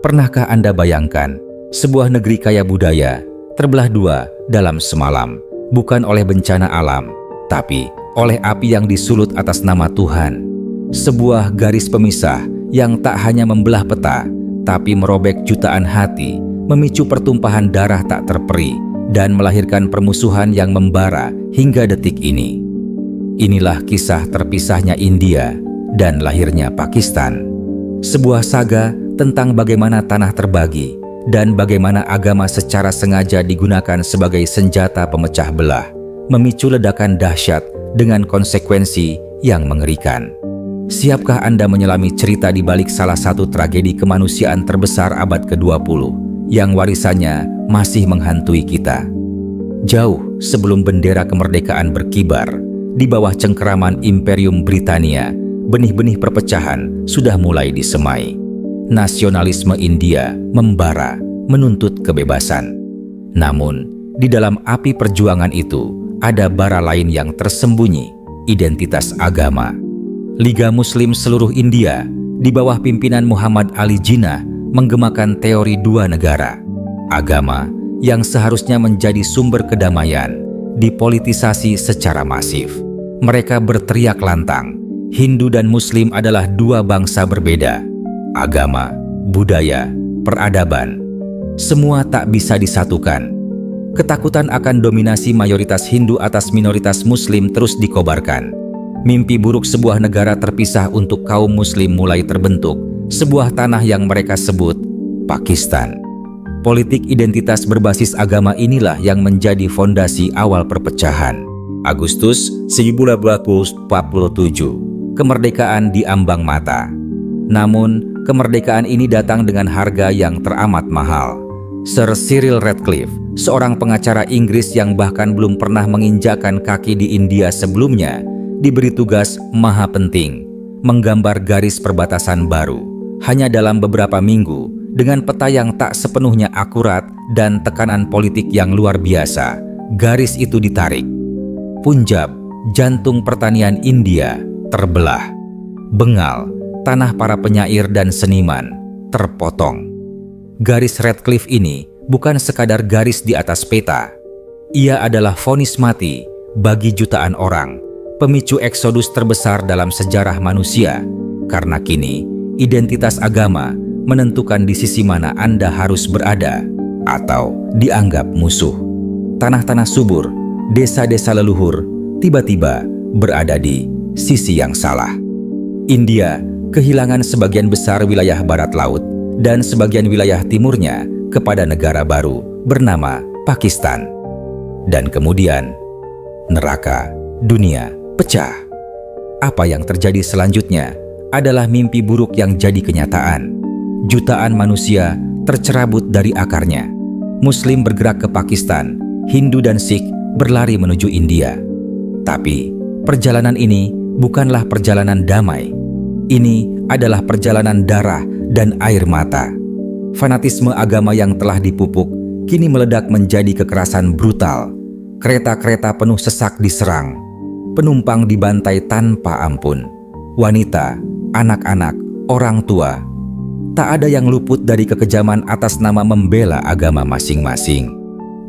Pernahkah Anda bayangkan sebuah negeri kaya budaya terbelah dua dalam semalam, bukan oleh bencana alam, tapi oleh api yang disulut atas nama Tuhan. Sebuah garis pemisah yang tak hanya membelah peta, tapi merobek jutaan hati, memicu pertumpahan darah tak terperi, dan melahirkan permusuhan yang membara hingga detik ini. Inilah kisah terpisahnya India dan lahirnya Pakistan. Sebuah saga tentang bagaimana tanah terbagi dan bagaimana agama secara sengaja digunakan sebagai senjata pemecah belah, memicu ledakan dahsyat dengan konsekuensi yang mengerikan. Siapkah Anda menyelami cerita di balik salah satu tragedi kemanusiaan terbesar abad ke-20 yang warisannya masih menghantui kita? Jauh sebelum bendera kemerdekaan berkibar, di bawah cengkeraman Imperium Britania, benih-benih perpecahan sudah mulai disemai. Nasionalisme India membara, menuntut kebebasan. Namun, di dalam api perjuangan itu, ada bara lain yang tersembunyi, identitas agama. Liga Muslim seluruh India, di bawah pimpinan Muhammad Ali Jinnah, menggemakan teori dua negara. Agama yang seharusnya menjadi sumber kedamaian, dipolitisasi secara masif. Mereka berteriak lantang, Hindu dan Muslim adalah dua bangsa berbeda. Agama, budaya, peradaban, semua tak bisa disatukan. Ketakutan akan dominasi mayoritas Hindu atas minoritas Muslim terus dikobarkan. Mimpi buruk sebuah negara terpisah untuk kaum Muslim mulai terbentuk, sebuah tanah yang mereka sebut Pakistan. Politik identitas berbasis agama inilah yang menjadi fondasi awal perpecahan. Agustus 1947, kemerdekaan di ambang mata. Namun, kemerdekaan ini datang dengan harga yang teramat mahal. Sir Cyril Ratcliffe, seorang pengacara Inggris yang bahkan belum pernah menginjakkan kaki di India sebelumnya, diberi tugas maha penting, menggambar garis perbatasan baru. Hanya dalam beberapa minggu, dengan peta yang tak sepenuhnya akurat dan tekanan politik yang luar biasa, garis itu ditarik. Punjab, jantung pertanian India, terbelah. Bengal, tanah para penyair dan seniman, terpotong. Garis Ratcliffe ini bukan sekadar garis di atas peta. Ia adalah vonis mati bagi jutaan orang, pemicu eksodus terbesar dalam sejarah manusia, karena kini identitas agama menentukan di sisi mana Anda harus berada atau dianggap musuh. Tanah-tanah subur, desa-desa leluhur, tiba-tiba berada di sisi yang salah. India kehilangan sebagian besar wilayah barat laut dan sebagian wilayah timurnya kepada negara baru bernama Pakistan. Dan kemudian, neraka dunia pecah. Apa yang terjadi selanjutnya adalah mimpi buruk yang jadi kenyataan. Jutaan manusia tercerabut dari akarnya. Muslim bergerak ke Pakistan, Hindu dan Sikh berlari menuju India. Tapi, perjalanan ini bukanlah perjalanan damai. Ini adalah perjalanan darah dan air mata. Fanatisme agama yang telah dipupuk kini meledak menjadi kekerasan brutal. Kereta-kereta penuh sesak diserang. Penumpang dibantai tanpa ampun. Wanita, anak-anak, orang tua. Tak ada yang luput dari kekejaman atas nama membela agama masing-masing.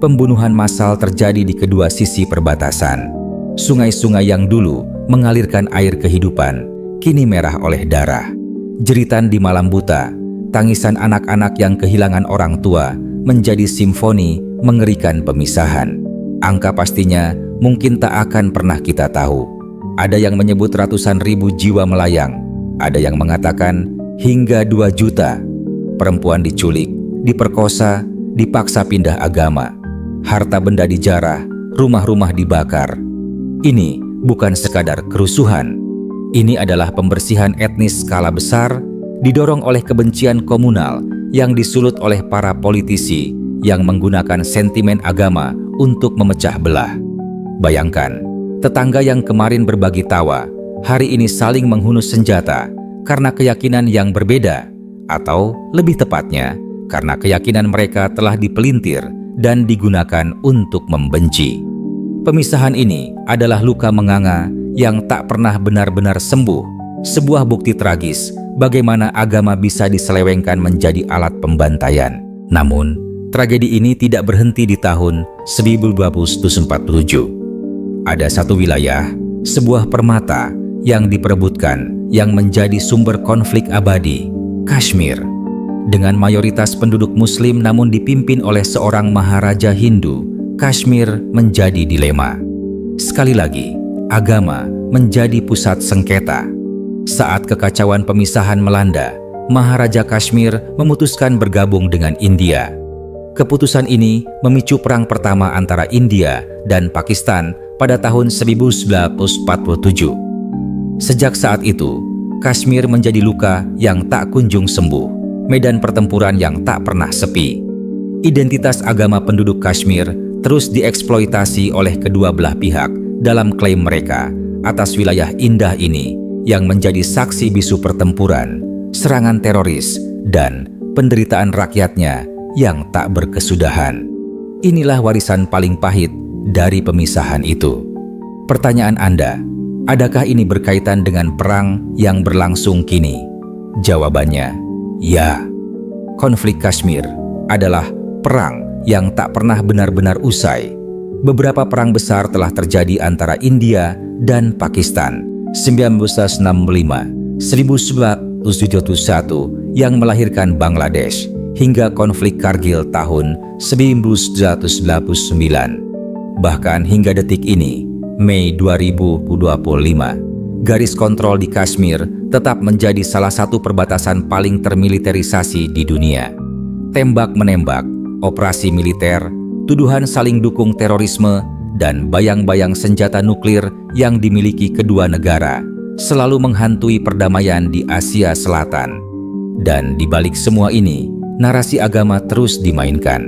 Pembunuhan massal terjadi di kedua sisi perbatasan. Sungai-sungai yang dulu mengalirkan air kehidupan kini merah oleh darah. Jeritan di malam buta, tangisan anak-anak yang kehilangan orang tua menjadi simfoni mengerikan pemisahan. Angka pastinya mungkin tak akan pernah kita tahu. Ada yang menyebut ratusan ribu jiwa melayang, ada yang mengatakan hingga 2 juta. Perempuan diculik, diperkosa, dipaksa pindah agama. Harta benda dijarah, rumah-rumah dibakar. Ini bukan sekadar kerusuhan. Ini adalah pembersihan etnis skala besar, didorong oleh kebencian komunal yang disulut oleh para politisi yang menggunakan sentimen agama untuk memecah belah. Bayangkan, tetangga yang kemarin berbagi tawa, hari ini saling menghunus senjata karena keyakinan yang berbeda, atau lebih tepatnya, karena keyakinan mereka telah dipelintir dan digunakan untuk membenci. Pemisahan ini adalah luka menganga yang tak pernah benar-benar sembuh sebuah bukti tragis bagaimana agama bisa diselewengkan menjadi alat pembantaian. Namun, tragedi ini tidak berhenti di tahun 1247. Ada satu wilayah, sebuah permata yang diperebutkan yang menjadi sumber konflik abadi, Kashmir. Dengan mayoritas penduduk Muslim namun dipimpin oleh seorang maharaja Hindu, Kashmir menjadi dilema. Sekali lagi, agama menjadi pusat sengketa. Saat kekacauan pemisahan melanda, Maharaja Kashmir memutuskan bergabung dengan India. Keputusan ini memicu perang pertama antara India dan Pakistan pada tahun 1947. Sejak saat itu, Kashmir menjadi luka yang tak kunjung sembuh, medan pertempuran yang tak pernah sepi. Identitas agama penduduk Kashmir terus dieksploitasi oleh kedua belah pihak dalam klaim mereka atas wilayah indah ini yang menjadi saksi bisu pertempuran, serangan teroris, dan penderitaan rakyatnya yang tak berkesudahan. Inilah warisan paling pahit dari pemisahan itu. Pertanyaan Anda, adakah ini berkaitan dengan perang yang berlangsung kini? Jawabannya, ya. Konflik Kashmir adalah perang yang tak pernah benar-benar usai. Beberapa perang besar telah terjadi antara India dan Pakistan. 1965, 1971 yang melahirkan Bangladesh, hingga konflik Kargil tahun 1989. Bahkan hingga detik ini, Mei 2025, garis kontrol di Kashmir tetap menjadi salah satu perbatasan paling termiliterisasi di dunia. Tembak-menembak, operasi militer, tuduhan saling dukung terorisme, dan bayang-bayang senjata nuklir yang dimiliki kedua negara selalu menghantui perdamaian di Asia Selatan. Dan di balik semua ini, narasi agama terus dimainkan.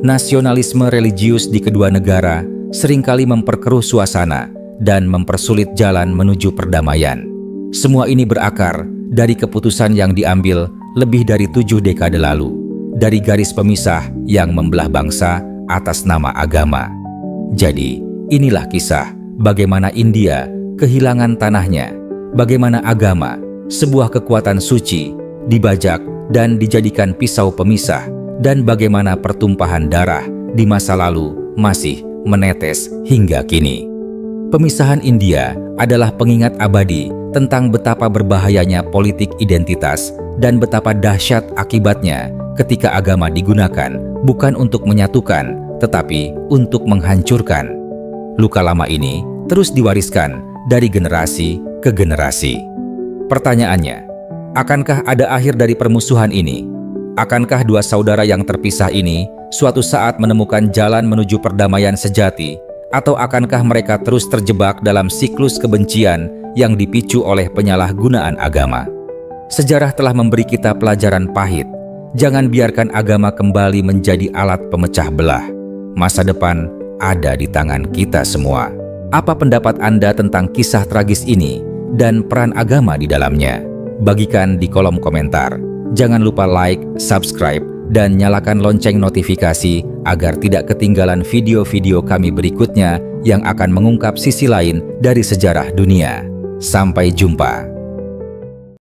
Nasionalisme religius di kedua negara seringkali memperkeruh suasana dan mempersulit jalan menuju perdamaian. Semua ini berakar dari keputusan yang diambil lebih dari 7 dekade lalu, dari garis pemisah yang membelah bangsa atas nama agama. Jadi, inilah kisah bagaimana India kehilangan tanahnya, bagaimana agama, sebuah kekuatan suci, dibajak dan dijadikan pisau pemisah, dan bagaimana pertumpahan darah di masa lalu masih menetes hingga kini. Pemisahan India adalah pengingat abadi tentang betapa berbahayanya politik identitas dan betapa dahsyat akibatnya ketika agama digunakan bukan untuk menyatukan, tetapi untuk menghancurkan. Luka lama ini terus diwariskan dari generasi ke generasi. Pertanyaannya, akankah ada akhir dari permusuhan ini? Akankah dua saudara yang terpisah ini suatu saat menemukan jalan menuju perdamaian sejati? Atau akankah mereka terus terjebak dalam siklus kebencian yang dipicu oleh penyalahgunaan agama? Sejarah telah memberi kita pelajaran pahit. Jangan biarkan agama kembali menjadi alat pemecah belah. Masa depan ada di tangan kita semua. Apa pendapat Anda tentang kisah tragis ini dan peran agama di dalamnya? Bagikan di kolom komentar. Jangan lupa like, subscribe, dan nyalakan lonceng notifikasi agar tidak ketinggalan video-video kami berikutnya yang akan mengungkap sisi lain dari sejarah dunia. Sampai jumpa.